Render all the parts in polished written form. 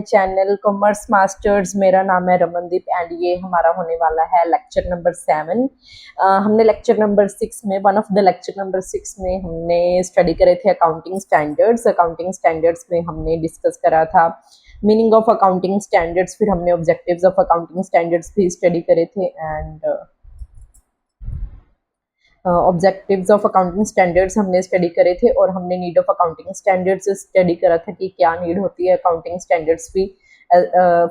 Channel commerce masters. मेरा नाम है रमनदीप एंड ये हमारा होने वाला है लेक्चर नंबर 7। हमने लेक्चर नंबर 6 में one of the lecture number 6 में हमने स्टडी करे थे अकाउंटिंग स्टैंडर्ड्स। अकाउंटिंग स्टैंडर्ड्स में हमने डिस्कस करा था मीनिंग ऑफ अकाउंटिंग स्टैंडर्ड्स, फिर हमने ऑब्जेक्टिव्स ऑफ अकाउंटिंग स्टैंडर्ड्स भी स्टडी करे थे and objectives of accounting standards हमने स्टडी करे थे और हमने need of accounting standards study करा था कि क्या नीड होती है अकाउंटिंग स्टैंडर्ड्स भी।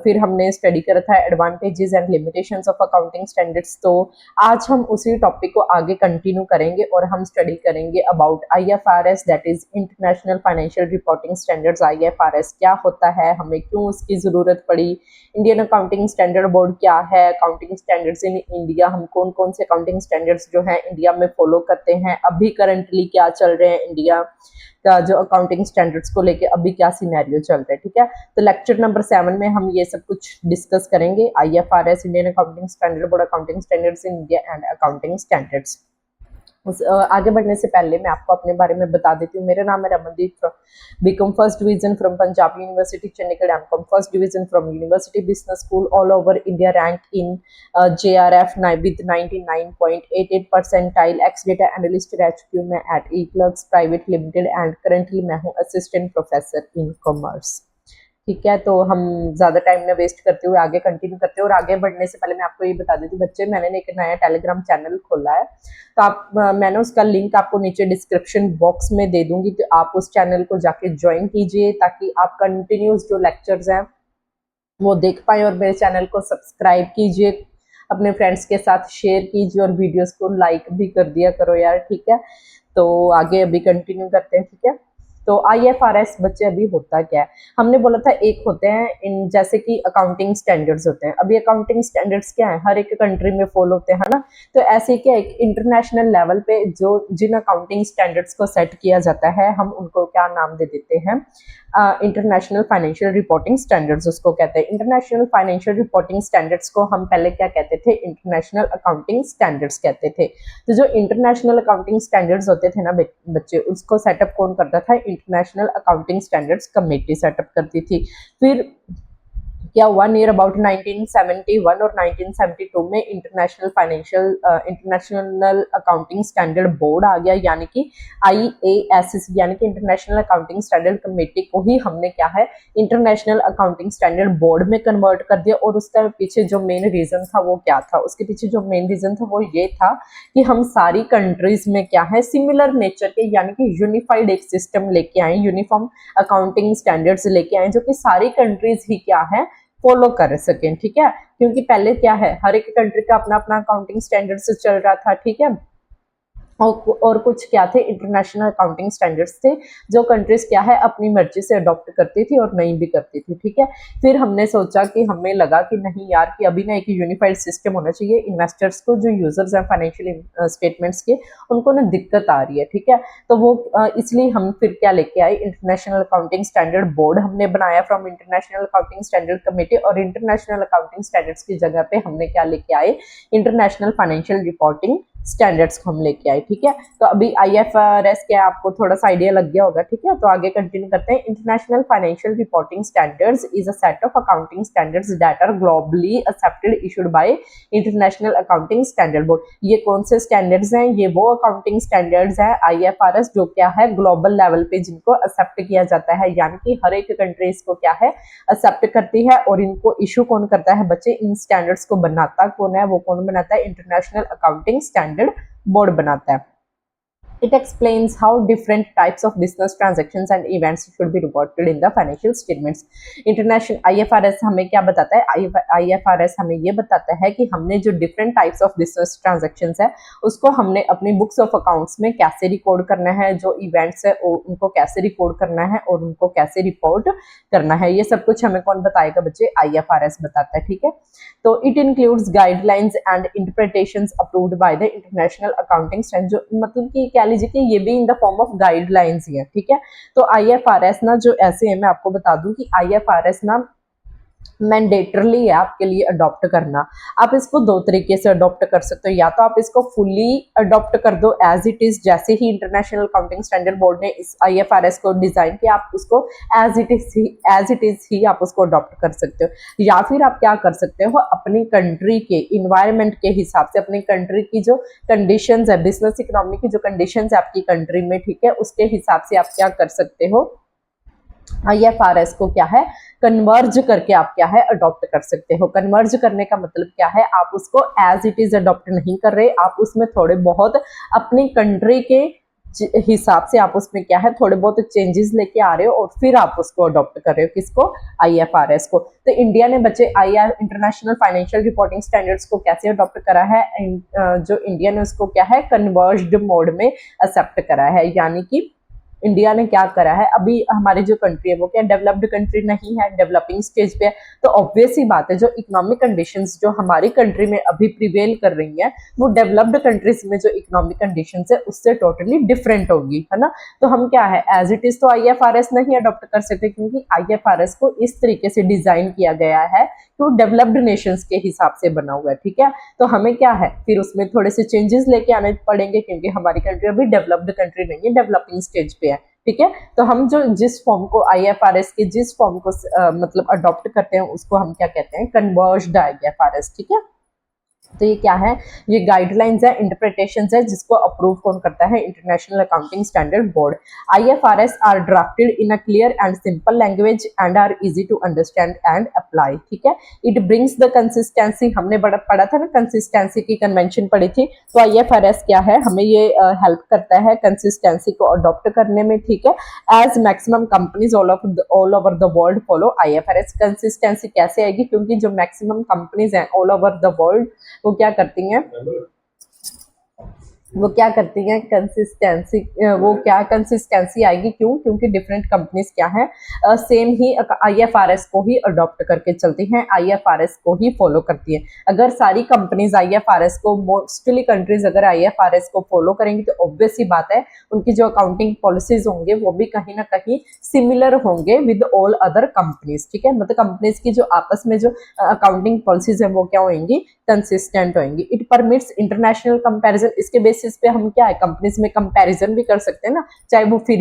फिर हमने स्टडी करा था advantages and limitations of accounting standards. तो आज हम उसी टॉपिक को आगे कंटिन्यू करेंगे और हम स्टडी करेंगे about IFRS, that is international financial reporting standards. IFRS क्या होता है, हमें क्यों उसकी ज़रूरत पड़ी, इंडियन अकाउंटिंग स्टैंडर्ड बोर्ड क्या है, अकाउंटिंग स्टैंडर्ड्स इन इंडिया, हम कौन कौन से अकाउंटिंग स्टैंडर्ड्स जो है इंडिया में फॉलो करते हैं, अभी करंटली क्या चल रहे हैं इंडिया का जो अकाउंटिंग स्टैंडर्ड्स को लेके अभी क्या सिनेरियो चल रहा है। ठीक है, तो लेक्चर नंबर 7 में हम ये सब कुछ डिस्कस करेंगे। IFRS, Indian accounting standard board, accounting standards in India and accounting standards. आगे बढ़ने से पहले मैं आपको अपने बारे में बता देती हूँ। मेरा नाम है Ramandeep, BCom first division from Punjab university Chandigarh, MCom first division from university business school all over India, rank in JRF with 99.88 percentile, ex data analyst रह चुकी हूँ मैं at E-Clerks private limited and currently मैं हूँ असिस्टेंट प्रोफेसर इन कॉमर्स। ठीक है, तो हम ज़्यादा टाइम न वेस्ट करते हुए आगे कंटिन्यू करते हैं। और आगे बढ़ने से पहले मैं आपको ये बता देती हूँ बच्चे, मैंने एक नया टेलीग्राम चैनल खोला है, तो आप मैंने उसका लिंक आपको नीचे डिस्क्रिप्शन बॉक्स में दे दूंगी, तो आप उस चैनल को जाके ज्वाइन कीजिए ताकि आप कंटिन्यूस जो लेक्चर्स हैं वो देख पाए, और मेरे चैनल को सब्सक्राइब कीजिए, अपने फ्रेंड्स के साथ शेयर कीजिए और वीडियोस को लाइक भी कर दिया करो यार। ठीक है, तो आगे अभी कंटिन्यू करते हैं। ठीक है, तो आईएफआरएस बच्चे अभी होता क्या है, हमने बोला था एक होते हैं इन जैसे कि अकाउंटिंग स्टैंडर्ड्स होते हैं। अभी अकाउंटिंग स्टैंडर्ड्स क्या है, हर एक कंट्री में फॉलो होते हैं, है ना। तो ऐसे क्या एक इंटरनेशनल लेवल पे जो जिन अकाउंटिंग स्टैंडर्ड्स को सेट किया जाता है, हम उनको क्या नाम दे देते हैं, इंटरनेशनल फाइनेंशियल रिपोर्टिंग स्टैंडर्ड्स उसको कहते हैं। इंटरनेशनल फाइनेंशियल रिपोर्टिंग स्टैंडर्ड्स को हम पहले क्या कहते थे, इंटरनेशनल अकाउंटिंग स्टैंडर्ड्स कहते थे। तो जो इंटरनेशनल अकाउंटिंग स्टैंडर्ड्स होते थे ना बच्चे, उसको सेटअप कौन करता था, international accounting standards committee setup करती थी। फिर क्या हुआ, नियर अबाउट 1971 और 1972 में इंटरनेशनल अकाउंटिंग स्टैंडर्ड बोर्ड आ गया, यानी कि IASC, यानी कि इंटरनेशनल अकाउंटिंग स्टैंडर्ड कमेटी को ही हमने क्या है इंटरनेशनल अकाउंटिंग स्टैंडर्ड बोर्ड में कन्वर्ट कर दिया। और उसका पीछे जो मेन रीजन था वो क्या था, उसके पीछे जो मेन रीजन था वो ये था कि हम सारी कंट्रीज में क्या है सिमिलर नेचर के, यानी कि यूनिफाइड एक सिस्टम लेके आए, यूनिफॉर्म अकाउंटिंग स्टैंडर्ड्स लेके आए, जो कि सारी कंट्रीज ही क्या है फॉलो कर सकें। ठीक है, क्योंकि पहले क्या है हर एक कंट्री का अपना अपना अकाउंटिंग स्टैंडर्ड्स चल रहा था। ठीक है, और कुछ क्या थे, इंटरनेशनल अकाउंटिंग स्टैंडर्ड्स थे जो कंट्रीज क्या है अपनी मर्जी से अडॉप्ट करती थी और नहीं भी करती थी। ठीक है, फिर हमने सोचा कि हमें लगा कि नहीं यार कि अभी ना एक यूनिफाइड सिस्टम होना चाहिए, इन्वेस्टर्स को जो यूजर्स हैं फाइनेंशियल स्टेटमेंट्स के, उनको ना दिक्कत आ रही है। ठीक है, तो वो इसलिए हम फिर क्या लेके आए, इंटरनेशनल अकाउंटिंग स्टैंडर्ड बोर्ड हमने बनाया from international accounting standard committee, और इंटरनेशनल अकाउंटिंग स्टैंडर्ड्स की जगह पे हमने क्या लेके आए, इंटरनेशनल फाइनेंशियल रिपोर्टिंग स्टैंडर्ड्स को हम लेके आए। ठीक है, तो अभी आईएफआरएस क्या आपको थोड़ा सा आइडिया लग गया होगा। ठीक है, तो आगे कंटिन्यू करते हैं। International financial reporting standards is a set of accounting standards that are globally accepted issued by international accounting standard board. ये कौन से स्टैंडर्ड्स हैं, ये वो अकाउंटिंग स्टैंडर्ड्स है आईएफआरएस जो क्या है ग्लोबल लेवल पे जिनको एक्सेप्ट किया जाता है, यानी कि हर एक कंट्री इसको क्या है एक्सेप्ट करती है। और इनको इशू कौन करता है बच्चे, इन स्टैंडर्ड्स को बनाता कौन है, वो कौन बनाता है, इंटरनेशनल अकाउंटिंग स्टैंडर्ड बोर्ड बनाता है। It explains how different types of business transactions and events should be reported in the financial statements. International IFRS हमें क्या बताता है, IFRS हमें ये बताता है कि हमने जो different types of business transactions है उसको हमने अपनी बुक्स ऑफ अकाउंट्स में कैसे रिकॉर्ड करना है, जो इवेंट्स है उनको कैसे रिकॉर्ड करना है और उनको कैसे रिपोर्ट करना है, ये सब कुछ हमें कौन बताएगा बच्चे, IFRS बताता है। ठीक है, तो it includes guidelines and interpretations approved by the international accounting standard, जो मतलब कि कह लीजिए कि ये भी in the form of guidelines ही है। ठीक है, तो आईएफआरएस ना जो ऐसे है, मैं आपको बता दूं कि आईएफआरएस ना मैंडेटरली है आपके लिए अडॉप्ट करना। आप इसको दो तरीके से अडॉप्ट कर सकते हो, या तो आप इसको फुली अडॉप्ट कर दो एज इट इज, जैसे ही इंटरनेशनल अकाउंटिंग स्टैंडर्ड बोर्ड ने इस IFRS को डिजाइन किया, आप उसको एज इट इज ही आप उसको अडॉप्ट कर सकते हो। या फिर आप क्या कर सकते हो, अपनी कंट्री के इन्वायरमेंट के हिसाब से, अपनी कंट्री की जो कंडीशंस है, बिजनेस इकोनॉमी की जो कंडीशंस है आपकी कंट्री में, ठीक है, उसके हिसाब से आप क्या कर सकते हो, IFRS को क्या है कन्वर्ज करके आप क्या है अडॉप्ट कर सकते हो। कन्वर्ज करने का मतलब क्या है, आप उसको एज इट इज अडॉप्ट नहीं कर रहे, आप उसमें थोड़े बहुत अपनी कंट्री के हिसाब से आप उसमें क्या है थोड़े बहुत चेंजेस लेके आ रहे हो और फिर आप उसको अडॉप्ट कर रहे हो, किसको, IFRS को। तो इंडिया ने बच्चे इंटरनेशनल फाइनेंशियल रिपोर्टिंग स्टैंडर्ड्स को कैसे अडॉप्ट करा है, जो इंडिया ने उसको क्या है कन्वर्ज्ड मोड में एक्सेप्ट करा है। यानी कि इंडिया ने क्या करा है, अभी हमारी जो कंट्री है वो क्या डेवलप्ड कंट्री नहीं है, डेवलपिंग स्टेज पे है। तो ऑब्वियस ही बात है, जो इकोनॉमिक कंडीशंस जो हमारी कंट्री में अभी प्रिवेल कर रही हैं, वो डेवलप्ड कंट्रीज में जो इकोनॉमिक कंडीशंस है उससे टोटली डिफरेंट होगी, है ना। तो हम क्या है एज इट इज तो IFRS नहीं अडॉप्ट कर सकते, क्योंकि IFRS को इस तरीके से डिजाइन किया गया है तो डेवलप्ड नेशंस के हिसाब से बना हुआ है, ठीक है। तो हमें क्या है फिर उसमें थोड़े से चेंजेस लेके आने पड़ेंगे, क्योंकि हमारी कंट्री अभी डेवलप्ड कंट्री नहीं है, डेवलपिंग स्टेज पे है, ठीक है। तो हम जो जिस फॉर्म को IFRS के जिस फॉर्म को मतलब अडॉप्ट करते हैं उसको हम क्या कहते हैं, कन्वर्ज्ड IFRS, ठीक है। तो ये क्या है, ये गाइडलाइंस है, इंटरप्रिटेशंस है, जिसको अप्रूव कौन करता है, international accounting standard board. IFRS are drafted in a clear and simple language and are easy to understand and apply, ठीक है। इट ब्रिंग्स द कंसिस्टेंसी, हमने बड़ा पढ़ा था ना, कंसिस्टेंसी की कन्वेंशन पढ़ी थी। तो IFRS क्या है, हमें ये हेल्प करता है कंसिस्टेंसी को अडॉप्ट करने में, ठीक है। As maximum companies all over the world follow IFRS। Consistency कैसे आएगी, क्योंकि जो मैक्सिमम कंपनीज हैं ऑल ओवर द वर्ल्ड वो क्या करती हैं, वो क्या करती हैं कंसिस्टेंसी, वो क्या कंसिस्टेंसी आएगी, क्यों, क्योंकि डिफरेंट कंपनीज क्या है सेम ही IFRS को ही अडॉप्ट करके चलती हैं, IFRS को ही फॉलो करती हैं। अगर सारी कंपनीज IFRS को, मोस्टली कंट्रीज अगर IFRS को फॉलो करेंगी तो ऑब्वियस ही बात है उनकी जो अकाउंटिंग पॉलिसीज होंगे वो भी कहीं ना कहीं सिमिलर होंगे विद ऑल अदर कंपनीज, ठीक है। मतलब कंपनीज की जो आपस में जो अकाउंटिंग पॉलिसीज है वो क्या होंगी, कंसिस्टेंट होंगी। इट परमिट्स इंटरनेशनल कंपैरिजन, इसके बेसिस पे हम क्या है कंपनीज में कंपैरिजन भी कर सकते हैं ना, चाहे वो फिर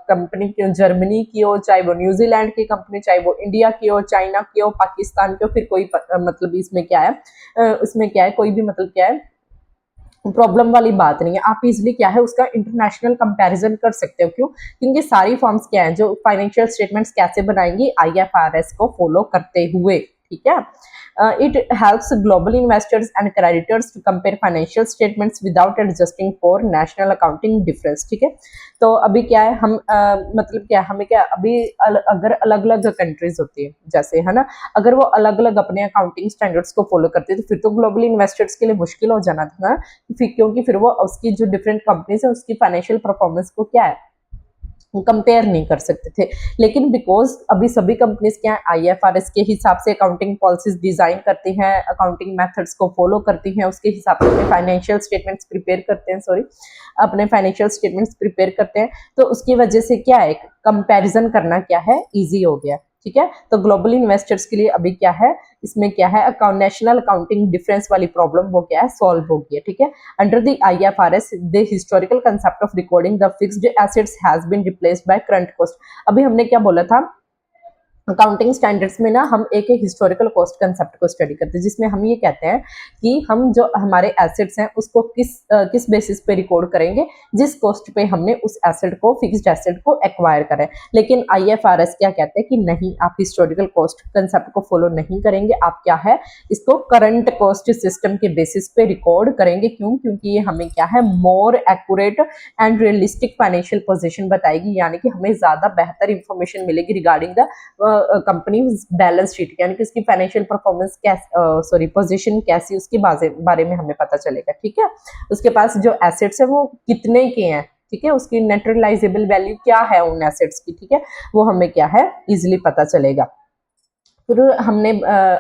कंपनी की जर्मनी की हो, चाहे वो न्यूजीलैंड की कंपनी, चाहे वो इंडिया की हो, चाइना की हो, पाकिस्तान की हो, फिर कोई मतलब इसमें क्या है उसमें क्या है कोई भी मतलब क्या है प्रॉब्लम वाली बात नहीं है। आप इजिली क्या है उसका इंटरनेशनल कंपैरिजन कर सकते हो, क्यों, क्योंकि सारी फर्म्स क्या है जो फाइनेंशियल स्टेटमेंट्स कैसे बनाएंगी, IFRS को फॉलो करते हुए, ठीक है। It helps global investors and creditors to compare financial statements without adjusting for national accounting difference, ठीक है। तो अभी क्या है हम मतलब क्या हमें क्या अभी अगर अलग अलग कंट्रीज होती है जैसे, है ना, अगर वो अलग अलग अपने अकाउंटिंग स्टैंडर्ड्स को फॉलो करते हैं तो फिर तो ग्लोबल इन्वेस्टर्स के लिए मुश्किल हो जाना था ना, क्योंकि फिर वो उसकी जो डिफरेंट कंपनीज है उसकी फाइनेंशियल परफॉर्मेंस को क्या है कंपेयर नहीं कर सकते थे। लेकिन बिकॉज अभी सभी कंपनीज क्या है IFRS के हिसाब से अकाउंटिंग पॉलिसीज डिजाइन करती हैं, अकाउंटिंग मेथड्स को फॉलो करती हैं, उसके हिसाब से अपने फाइनेंशियल स्टेटमेंट्स प्रिपेयर करते हैं, अपने फाइनेंशियल स्टेटमेंट्स प्रिपेयर करते हैं। तो उसकी वजह से क्या है कंपैरिजन करना क्या है ईजी हो गया, ठीक है। तो ग्लोबल इन्वेस्टर्स के लिए अभी क्या है इसमें क्या है नेशनल अकाउंटिंग डिफरेंस वाली प्रॉब्लम वो क्या है सॉल्व हो गई है, ठीक है। Under the IFRS the historical concept of recording the fixed assets has been replaced by current cost. अभी हमने क्या बोला था, अकाउंटिंग स्टैंडर्ड्स में ना हम एक हिस्टोरिकल कॉस्ट कंसेप्ट को स्टडी करते हैं, जिसमें हम ये कहते हैं कि हम जो हमारे एसेट्स हैं उसको किस बेसिस पे रिकॉर्ड करेंगे, जिस कॉस्ट पे हमने उस एसेट को फिक्स्ड एसेट को एक्वायर करें। लेकिन IFRS क्या कहते हैं कि नहीं, आप हिस्टोरिकल कॉस्ट कंसेप्ट को फॉलो नहीं करेंगे, आप क्या है इसको करंट कॉस्ट सिस्टम के बेसिस पे रिकॉर्ड करेंगे। क्यों, क्योंकि ये हमें क्या है more accurate and realistic financial position बताएगी, यानी कि हमें ज्यादा बेहतर इंफॉर्मेशन मिलेगी regarding the company balance sheet, यानी कि उसकी फाइनेंशियल परफॉर्मेंस कैसी पोजीशन कैसी उसके बारे में हमें पता चलेगा, ठीक है। उसके पास जो एसेट्स है वो कितने के हैं, ठीक है, उसकी नेट रियलाइजेबल वैल्यू क्या है उन एसेट्स की, ठीक है, वो हमें क्या है इजिली पता चलेगा। फिर हमने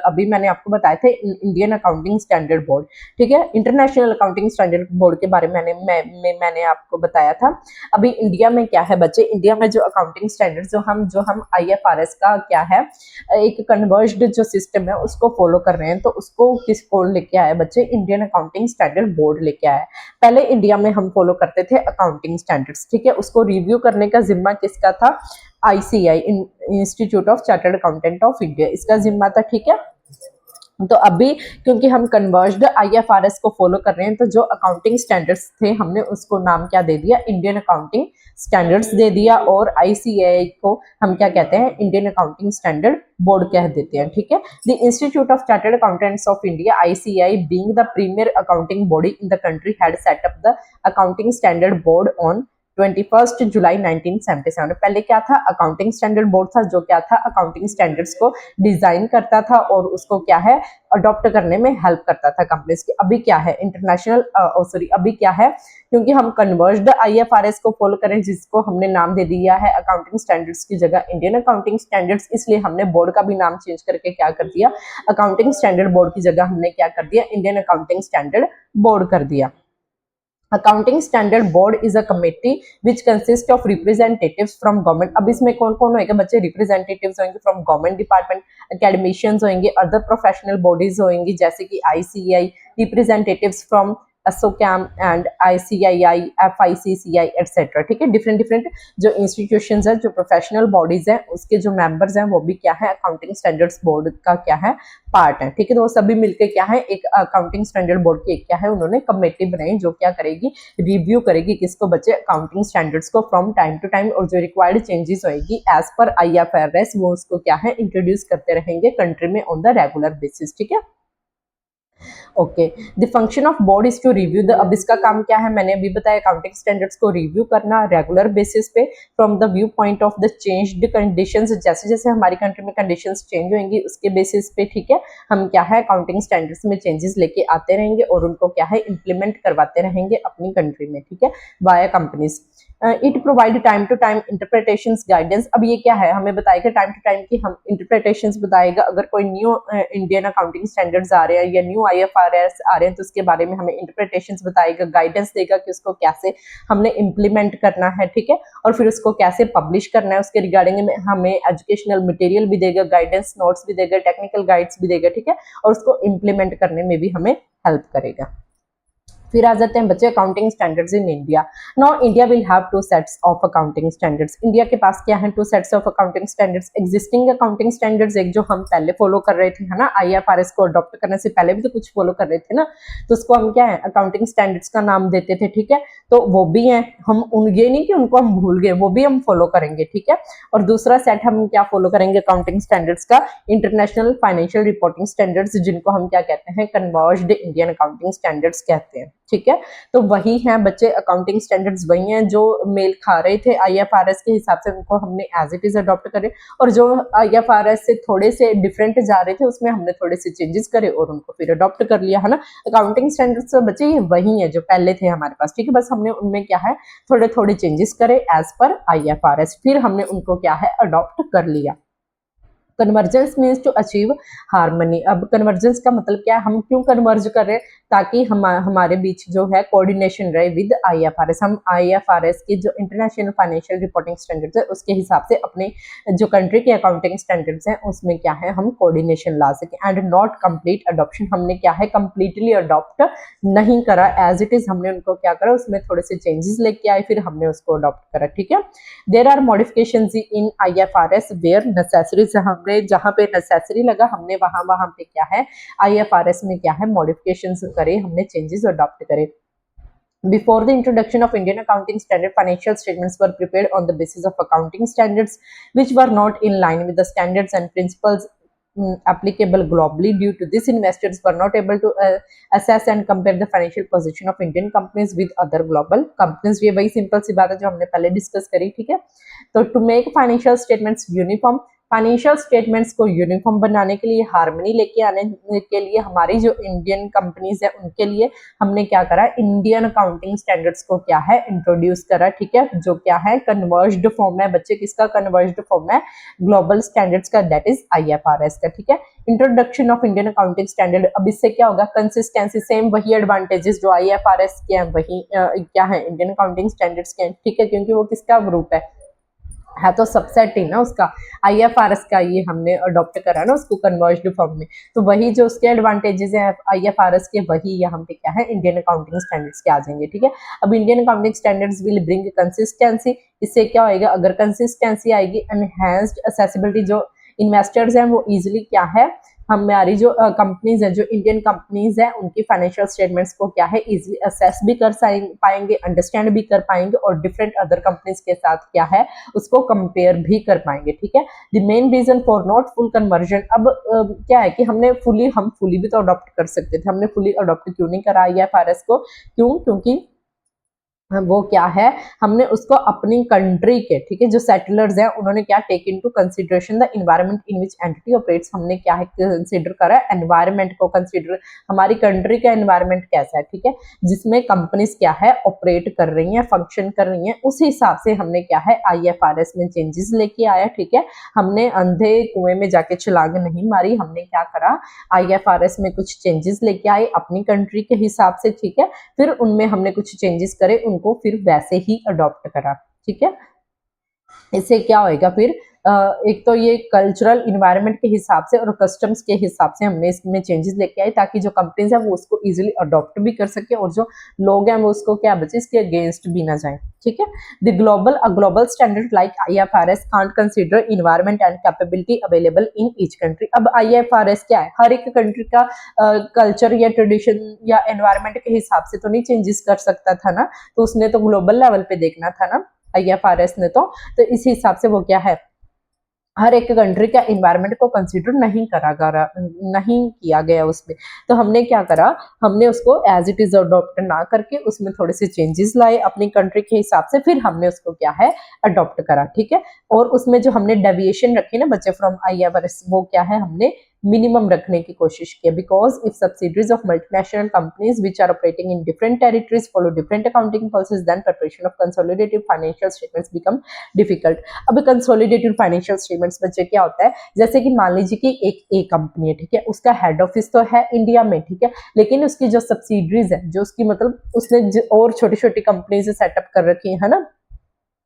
अभी मैंने आपको बताए थे इंडियन अकाउंटिंग स्टैंडर्ड बोर्ड, ठीक है। इंटरनेशनल अकाउंटिंग स्टैंडर्ड बोर्ड के बारे में मैंने आपको बताया था। अभी इंडिया में क्या है बच्चे, इंडिया में जो अकाउंटिंग स्टैंडर्ड जो हम IFRS का क्या है, एक कन्वर्ज्ड जो सिस्टम है उसको फॉलो कर रहे हैं, तो उसको किस कौन लेके आया बच्चे, इंडियन अकाउंटिंग स्टैंडर्ड बोर्ड लेके आया। पहले इंडिया में हम फॉलो करते थे अकाउंटिंग स्टैंडर्ड्स, ठीक है। उसको रिव्यू करने का जिम्मा किसका था, ICI, institute of chartered accountant of India, इसका जिम्मा था, ठीक है। तो अभी क्योंकि हम कन्वर्ज्ड IFRS को फॉलो कर रहे हैं, तो जो अकाउंटिंग स्टैंडर्ड्स थे हमने उसको नाम क्या दे दिया, इंडियन अकाउंटिंग स्टैंडर्ड्स दे दिया, और ICAI को हम क्या कहते हैं, इंडियन अकाउंटिंग स्टैंडर्ड बोर्ड कह देते हैं, ठीक है। The institute of chartered accountants of India ICAI being the premier accounting body in the country had set up the accounting standard board on 21 July 1977। पहले क्या था, अकाउंटिंग स्टैंडर्ड बोर्ड था, जो क्या था, अकाउंटिंग स्टैंडर्ड्स को डिजाइन करता था और उसको क्या है, अडॉप्ट करने में हेल्प करता था कंपनीज की। अभी क्या है, इंटरनेशनल अभी क्या है, क्योंकि हम कन्वर्ज्ड IFRS को फॉलो करें, जिसको हमने नाम दे दिया है अकाउंटिंग स्टैंडर्ड्स की जगह इंडियन अकाउंटिंग स्टैंडर्ड्स, इसलिए हमने बोर्ड का भी नाम चेंज करके क्या कर दिया, अकाउंटिंग स्टैंडर्ड बोर्ड की जगह हमने क्या कर दिया, इंडियन अकाउंटिंग स्टैंडर्ड बोर्ड कर दिया। Accounting standard board is a committee which consist of representatives from government. अब इसमें कौन कौन होएगा बच्चे, रिप्रेजेंटेटिव्स होंगे फ्रॉम गवर्नमेंट डिपार्टमेंट, एकेडमिशियंस होंगे, अदर प्रोफेशनल बॉडीज होंगी जैसे कि ICAI, representatives from ASSOCHAM and ICII, FICCI etcetera, ठीक है। डिफरेंट डिफरेंट जो इंस्टीट्यूशंस हैं, जो प्रोफेशनल बॉडीज हैं, उसके जो मेंबर्स हैं वो भी क्या है, अकाउंटिंग स्टैंडर्ड्स बोर्ड का क्या है, पार्ट है, ठीक है। तो वो सभी मिलकर क्या है, एक अकाउंटिंग स्टैंडर्ड बोर्ड की एक क्या है, उन्होंने कमेटी बनाई जो क्या करेगी, रिव्यू करेगी किसको बच्चे, अकाउंटिंग स्टैंडर्ड्स को फ्रॉम टाइम टू टाइम, और जो रिक्वायर्ड चेंजेस होएगी एज पर IFRS वो उसको क्या है, इंट्रोड्यूस करते रहेंगे कंट्री में ऑन द रेगुलर बेसिस, ठीक है। Okay, the function of board is to review the, अब इसका काम क्या है, मैंने अभी बताया, अकाउंटिंग स्टैंडर्ड्स को रिव्यू करना रेगुलर बेसिस पे from the view point of the changed conditions, जैसे जैसे हमारी कंट्री में कंडीशंस चेंज होंगी उसके बेसिस पे, ठीक है, हम क्या है, अकाउंटिंग स्टैंडर्ड्स में चेंजेस लेके आते रहेंगे और उनको क्या है, इंप्लीमेंट करवाते रहेंगे अपनी कंट्री में, ठीक है, via companies. It provide time to time interpretations guidance. अब ये क्या है, हमें बताएगा टाइम टू टाइम की हम इंटरप्रिटेशंस बताएगा, अगर कोई न्यू इंडियन अकाउंटिंग स्टैंडर्ड्स आ रहे हैं या न्यू IFRS आ रहे हैं तो उसके बारे में हमें इंटरप्रिटेशंस बताएगा, गाइडेंस देगा कि उसको कैसे हमने इम्प्लीमेंट करना है, ठीक है, और फिर उसको कैसे पब्लिश करना है, उसके रिगार्डिंग में हमें एजुकेशनल मटेरियल भी देगा, गाइडेंस नोट्स भी देगा, टेक्निकल गाइड्स भी देगा, ठीक है, और उसको इम्प्लीमेंट करने में भी हमें हेल्प करेगा। फिर आ जाते हैं बच्चे accounting standards in India. Now India will have two sets of accounting standards. India के पास क्या है, two sets of accounting standards. Existing accounting standards, एक जो हम पहले फॉलो कर रहे थे, है ना, IFRS को अडॉप्ट करने से पहले भी तो कुछ फॉलो कर रहे थे ना, तो उसको हम क्या है, अकाउंटिंग स्टैंडर्ड्स का नाम देते थे, ठीक है, तो वो भी है, हम उन ये नहीं कि उनको हम भूल गए, वो भी हम फॉलो करेंगे, ठीक है। और दूसरा सेट हम क्या फॉलो करेंगे अकाउंटिंग स्टैंडर्ड्स का, इंटरनेशनल फाइनेंशियल रिपोर्टिंग स्टैंडर्ड्स, जिनको हम क्या कहते हैं, कन्वर्ज्ड इंडियन अकाउंटिंग स्टैंडर्ड्स कहते हैं, ठीक है। तो वही हैं बच्चे, अकाउंटिंग स्टैंडर्ड्स वही हैं जो मेल खा रहे थे IFRS के हिसाब से, उनको हमने एज इट इज अडॉप्ट करे, और जो IFRS से थोड़े से डिफरेंट जा रहे थे उसमें हमने थोड़े से चेंजेस करे और उनको फिर अडॉप्ट कर लिया, है ना। अकाउंटिंग स्टैंडर्ड्स तो बच्चे ये वही है जो पहले थे हमारे पास, ठीक है, बस हमने उनमें क्या है, थोड़े थोड़े चेंजेस करे एज पर IFRS, फिर हमने उनको क्या है, अडॉप्ट कर लिया। Convergence means to achieve harmony. अब कन्वर्जेंस का मतलब क्या है, हम क्यों कन्वर्ज कर रहे हैं, ताकि हमारे बीच जो है कोऑर्डिनेशन रहे विद IFRS। हम IFRS की जो इंटरनेशनल फाइनेंशियल रिपोर्टिंग स्टैंडर्ड्स है उसके हिसाब से अपने जो कंट्री के अकाउंटिंग स्टैंडर्ड्स हैं उसमें क्या है, हम कोऑर्डिनेशन ला सकें। एंड नॉट कंप्लीट अडॉप्शन, हमने क्या है, कंप्लीटली अडॉप्ट नहीं करा, एज इट इज हमने उनको क्या करा, उसमें थोड़े से चेंजेस लेके आए, फिर हमने उसको अडॉप्ट करा, ठीक है। There are modifications in IFRS where necessary, हमने जहां पे नेसेसरी लगा हमने वहां वहां पे क्या है, IFRS में क्या है, मॉडिफिकेशंस करे, हमने चेंजेस अडॉप्ट करे। Before the introduction of Indian accounting standard, financial statements were prepared on the basis of accounting standards which were not in line with the standards and principles applicable globally. Due to this, investors were not able to assess and compare the financial position of Indian companies with other global companies. ये वही simple सी बात है जो हमने पहले discuss करी, ठीक है। तो to make financial statements uniform, financial statements को यूनिफॉर्म बनाने के लिए, हार्मनी लेके आने के लिए, हमारी जो इंडियन कंपनीज है उनके लिए हमने क्या करा, इंडियन अकाउंटिंग स्टैंडर्ड्स को क्या है इंट्रोड्यूस करा, ठीक है, जो क्या है कन्वर्ज्ड फॉर्म है बच्चे, किसका कन्वर्ज्ड फॉर्म है, ग्लोबल स्टैंडर्ड्स का, दैट इज IFRS का, ठीक है। Introduction of Indian accounting standard, अब इससे क्या होगा, कंसिस्टेंसी, सेम वही एडवांटेजेस जो IFRS के हैं वही क्या है इंडियन अकाउंटिंग स्टैंडर्ड्स के हैं, ठीक है, क्योंकि वो किसका ग्रुप है तो सबसेट ही ना उसका, IFRS का ये हमने अडॉप्ट करा ना उसको कन्वर्ज्ड फॉर्म में, तो वही जो उसके एडवांटेजेस हैं IFRS के वही यहाँ पे क्या है इंडियन अकाउंटिंग स्टैंडर्ड्स के आ जाएंगे, ठीक है। अब Indian accounting standards will bring consistency, इससे क्या होएगा, अगर कंसिस्टेंसी आएगी, एनहेंस्ड एक्सेसिबिलिटी, जो इन्वेस्टर्स हैं वो इजिली क्या है, हमारी जो कंपनीज है, जो इंडियन कंपनीज है उनकी फाइनेंशियल स्टेटमेंट्स को क्या है इजीली असेस भी कर पाएंगे, अंडरस्टैंड भी कर पाएंगे, और डिफरेंट अदर कंपनीज के साथ क्या है उसको कंपेयर भी कर पाएंगे, ठीक है। The main reason for not full conversion, अब क्या है कि हम फुली भी तो अडॉप्ट कर सकते थे, हमने फुली अडॉप्ट क्यों नहीं करा IFRS को, क्योंकि वो क्या है, हमने उसको अपनी कंट्री के, ठीक है, जो सेटलर्स हैं उन्होंने क्या take into consideration the environment in which entity operates, हमने क्या है कंसीडर करा एनवायरनमेंट को, कंसीडर हमारी कंट्री का एनवायरनमेंट कैसा है, ठीक है, जिसमें कंपनीज क्या है ऑपरेट कर रही हैं, फंक्शन कर रही हैं, उस हिसाब से हमने क्या है IFRS में चेंजेस लेके आया, ठीक है। हमने अंधे कुएं में जाके छलांग नहीं मारी, हमने क्या करा IFRS में कुछ चेंजेस लेके आए अपनी कंट्री के हिसाब से, ठीक है, फिर उनमें हमने कुछ चेंजेस करे, उनको फिर वैसे ही अडॉप्ट करा, ठीक है। इससे क्या होएगा फिर एक तो ये कल्चरल इन्वायरमेंट के हिसाब से और कस्टम्स के हिसाब से हमने इसमें चेंजेस लेके आए, ताकि जो कंपनीज है वो उसको इजीली अडॉप्ट भी कर सके, और जो लोग हैं वो उसको क्या बचे, इसके अगेंस्ट भी ना जाए, ठीक है। The global standard like IFRS can't consider environment and capability available in each country. अब IFRS क्या है, हर एक कंट्री का कल्चर या ट्रेडिशन या एनवायरमेंट के हिसाब से तो नहीं चेंजेस कर सकता था ना, तो उसने तो ग्लोबल लेवल पे देखना था ना IFRS ने, तो इस हिसाब से वो क्या है हर एक कंट्री का इन्वायरमेंट को कंसीडर नहीं किया गया उसमें, तो हमने क्या करा, हमने उसको एज इट इज अडॉप्ट ना करके उसमें थोड़े से चेंजेस लाए अपनी कंट्री के हिसाब से, फिर हमने उसको क्या है अडॉप्ट करा, ठीक है। और उसमें जो हमने डेविएशन रखी ना बच्चे फ्रॉम IFRS, वो क्या है हमने मिनिमम रखने की कोशिश की, because if subsidiaries of multinational companies which are operating in different territories follow different accounting policies, then preparation of consolidated financial statements become difficult. अब कंसोलिडेटेड फाइनेंशियल स्टेटमेंट्स बच्चे क्या होता है, जैसे कि मान लीजिए कि एक कंपनी है, ठीक है, उसका हेड ऑफिस तो है इंडिया में, ठीक है, लेकिन उसकी जो सब्सिडरीज है, जो उसकी मतलब उसने और छोटी छोटी कंपनीज सेटअप कर रखी है ना,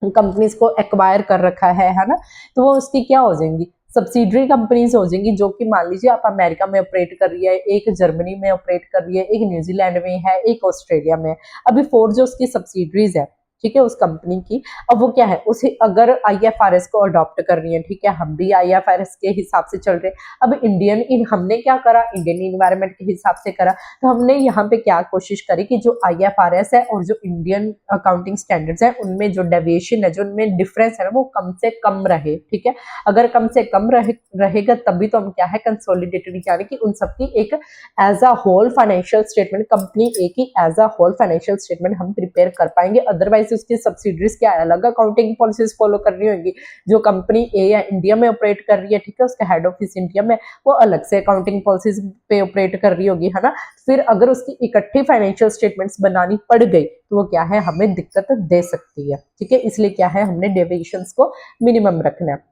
कंपनीज को एक्वायर कर रखा है ना, तो वो उसकी क्या हो जाएंगी, सब्सिडरी कंपनीज हो जाएंगी, जो कि मान लीजिए आप अमेरिका में ऑपरेट कर रही है, एक जर्मनी में ऑपरेट कर रही है, एक न्यूजीलैंड में है, एक ऑस्ट्रेलिया में है। अभी 4 जो उसकी सब्सिडरीज है, ठीक है, उस कंपनी की, अब वो क्या है उसे अगर IFRS को अडॉप्ट कर रही है, ठीक है, हम भी IFRS के हिसाब से चल रहे हैं। अब हमने क्या करा, इंडियन इन्वायरमेंट के हिसाब से करा, तो हमने यहाँ पे क्या कोशिश करी कि जो IFRS है और जो इंडियन अकाउंटिंग स्टैंडर्ड्स है उनमें जो डेविएशन है, जो उनमें डिफरेंस है ना, वो कम से कम रहे, ठीक है। अगर कम से कम रहेगा तभी तो हम क्या है कंसोलिडेटेड, यानी कि उन सबकी एक as a whole financial statement, company A की as a whole financial statement हम प्रिपेयर कर पाएंगे। अदरवाइज उसकी सब्सिडरीज क्या है अलग अकाउंटिंग पॉलिसीज फॉलो करनी होगी, जो कंपनी ए या इंडिया में ऑपरेट कर रही है, ठीक है, उसका हेड ऑफिस इंडिया में, वो अलग से अकाउंटिंग पॉलिसीज पे ऑपरेट कर रही होगी, है ना। फिर अगर उसकी इकट्ठी फाइनेंशियल स्टेटमेंट्स बनानी पड़ गई तो वो क्या है हमें दिक्कत दे सकती है, ठीक है, इसलिए क्या है हमने डेविएशंस को मिनिमम रखना है।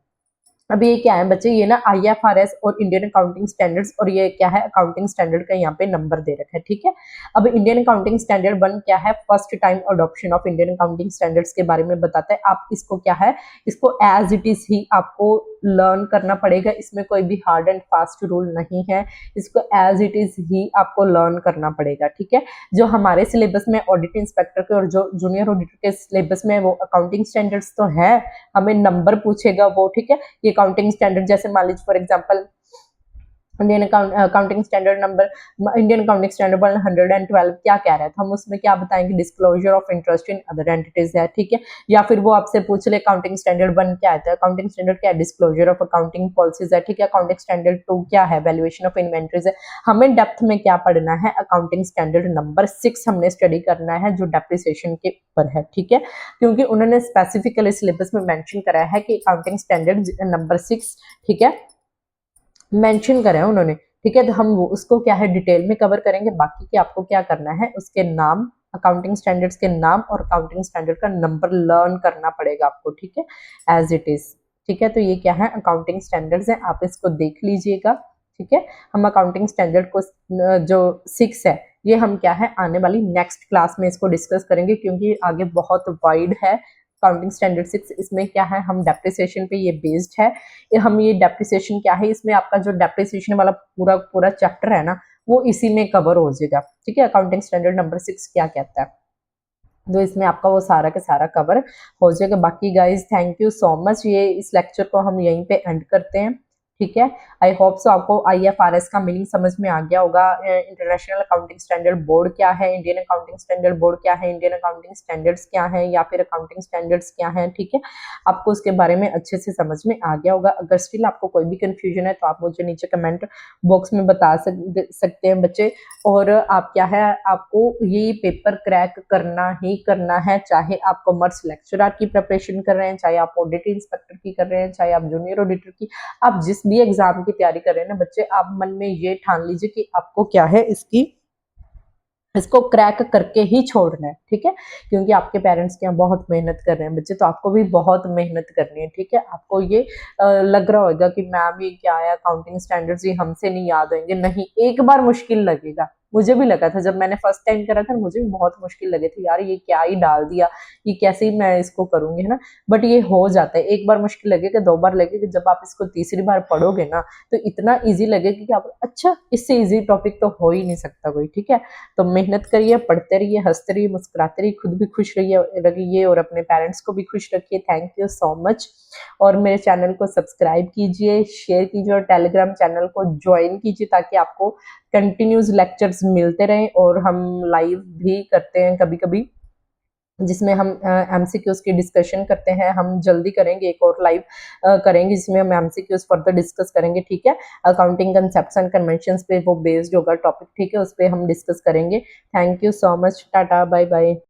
अब ये क्या है बच्चे, ये ना IFRS और इंडियन अकाउंटिंग स्टैंडर्ड्स, और ये क्या है अकाउंटिंग स्टैंडर्ड का यहाँ पे नंबर दे रखा है, ठीक है। अब इंडियन अकाउंटिंग स्टैंडर्ड 1 क्या है, first time adoption of Indian accounting standards के बारे में बताता है। आप इसको क्या है, इसको एज इट इज ही आपको लर्न करना पड़ेगा, इसमें कोई भी हार्ड एंड फास्ट रूल नहीं है, इसको एज इट इज ही आपको लर्न करना पड़ेगा, ठीक है। जो हमारे सिलेबस में ऑडिट इंस्पेक्टर के और जो जूनियर ऑडिटर के सिलेबस में वो अकाउंटिंग स्टैंडर्ड्स तो है, हमें नंबर पूछेगा वो, ठीक है। ये अकाउंटिंग स्टैंडर्ड जैसे मान लीजिए for example Indian accounting standard number, Indian accounting standard 112 क्या कह रहा है, तो हम उसमें क्या बताएंगे, disclosure of interest in other entities है, ठीक है। या फिर वो आपसे पूछ ले अकाउंटिंग स्टैंडर्ड 1 क्या है, अकाउंटिंग स्टैंडर्ड क्या है, डिस्क्लोजर ऑफ अकाउंटिंग पॉलिसीज है, ठीक है। अकाउंटिंग स्टैंडर्ड 2 क्या है, वैल्यूएशन ऑफ इन्वेंटरीज है। हमें डेप्थ में क्या पढ़ना है, अकाउंटिंग स्टैंडर्ड नंबर 6 हमने स्टडी करना है, जो डेप्रिसिएशन के ऊपर है, ठीक है। क्योंकि उन्होंने स्पेसिफिकली सिलेबस में मेंशन करा है कि अकाउंटिंग स्टैंडर्ड नंबर 6, ठीक है, मेंशन करा है उन्होंने, ठीक है। तो हम वो उसको क्या है डिटेल में कवर करेंगे। बाकी के आपको क्या करना है, उसके नाम, अकाउंटिंग स्टैंडर्ड्स के नाम और अकाउंटिंग स्टैंडर्ड का नंबर लर्न करना पड़ेगा आपको, ठीक है, एज इट इज, ठीक है। तो ये क्या है, अकाउंटिंग स्टैंडर्ड्स है, आप इसको देख लीजिएगा, ठीक है। हम अकाउंटिंग स्टैंडर्ड को जो 6 है, ये हम क्या है आने वाली नेक्स्ट क्लास में इसको डिस्कस करेंगे, क्योंकि आगे बहुत वाइड है अकाउंटिंग स्टैंडर्ड 6। इसमें क्या है, हम डेप्रिसिएशन पे ये बेस्ड है, हम ये डेप्रिसिएशन क्या है, इसमें आपका जो डेप्रिसिएशन वाला पूरा पूरा चैप्टर है ना, वो इसी में कवर हो जाएगा, ठीक है। अकाउंटिंग स्टैंडर्ड नंबर 6 क्या कहता है, तो इसमें आपका वो सारा का सारा कवर हो जाएगा। बाकी guys thank you so much, ये इस लेक्चर को हम यहीं पे एंड करते हैं, ठीक है। आई होप सो आपको आईएफआरएस का मीनिंग समझ में आ गया होगा। इंटरनेशनल अकाउंटिंग स्टैंडर्ड बोर्ड क्या है, इंडियन अकाउंटिंग स्टैंडर्ड बोर्ड क्या है, इंडियन अकाउंटिंग स्टैंडर्ड्स क्या है, या फिर अकाउंटिंग स्टैंडर्ड्स क्या है, ठीक है। आपको उसके बारे में अच्छे से समझ में आ गया होगा। अगर स्टिल आपको कोई भी कंफ्यूजन है तो आप मुझे नीचे कमेंट बॉक्स में बता सकते हैं बच्चे। और आप क्या है, आपको ये पेपर क्रैक करना ही करना है, चाहे आप कॉमर्स लेक्चरर की प्रिपरेशन कर रहे हैं, चाहे आप ऑडिट इंस्पेक्टर की कर रहे हैं, चाहे आप जूनियर ऑडिटर की, आप जिस भी एग्जाम की तैयारी कर रहे हैं ना बच्चे, आप मन में ये ठान लीजिए कि आपको क्या है इसको क्रैक करके ही छोड़ना है, ठीक है। क्योंकि आपके पेरेंट्स क्या बहुत मेहनत कर रहे हैं बच्चे, तो आपको भी बहुत मेहनत करनी है, ठीक है। आपको ये लग रहा होगा कि मैम ये क्या है, अकाउंटिंग स्टैंडर्ड्स ये हमसे नहीं याद होंगे, नहीं, एक बार मुश्किल लगेगा। मुझे भी लगा था, जब मैंने फर्स्ट टाइम करा था मुझे भी बहुत मुश्किल लगे थे, यार ये क्या ही डाल दिया, ये कैसे ही मैं इसको करूंगी, है ना। बट ये हो जाता है, एक बार मुश्किल लगेगा, 2 बार लगेगा, जब आप इसको तीसरी बार पढ़ोगे ना, तो इतना ईजी लगेगा कि आप, अच्छा इससे ईजी टॉपिक तो हो ही नहीं सकता कोई, ठीक है। तो मेहनत करिए, पढ़ते रहिए, हंसते रहिए, मुस्कुराते रहिए, खुद भी खुश रहिए और अपने पेरेंट्स को भी खुश रखिए। Thank you so much. और मेरे चैनल को सब्सक्राइब कीजिए, शेयर कीजिए और टेलीग्राम चैनल को ज्वाइन कीजिए, ताकि आपको कंटिन्यूस लेक्चर्स मिलते रहें। और हम लाइव भी करते हैं कभी कभी, जिसमें हम एमसीक्यूज की डिस्कशन करते हैं। हम जल्दी करेंगे, एक और लाइव करेंगे जिसमें हम एमसीक्यूज फर्दर डिस्कस करेंगे, ठीक है। अकाउंटिंग कंसेप्ट्स एंड कन्वेंशंस पे वो बेस्ड होगा टॉपिक, ठीक है, उस पर हम डिस्कस करेंगे। Thank you so much, tata bye bye.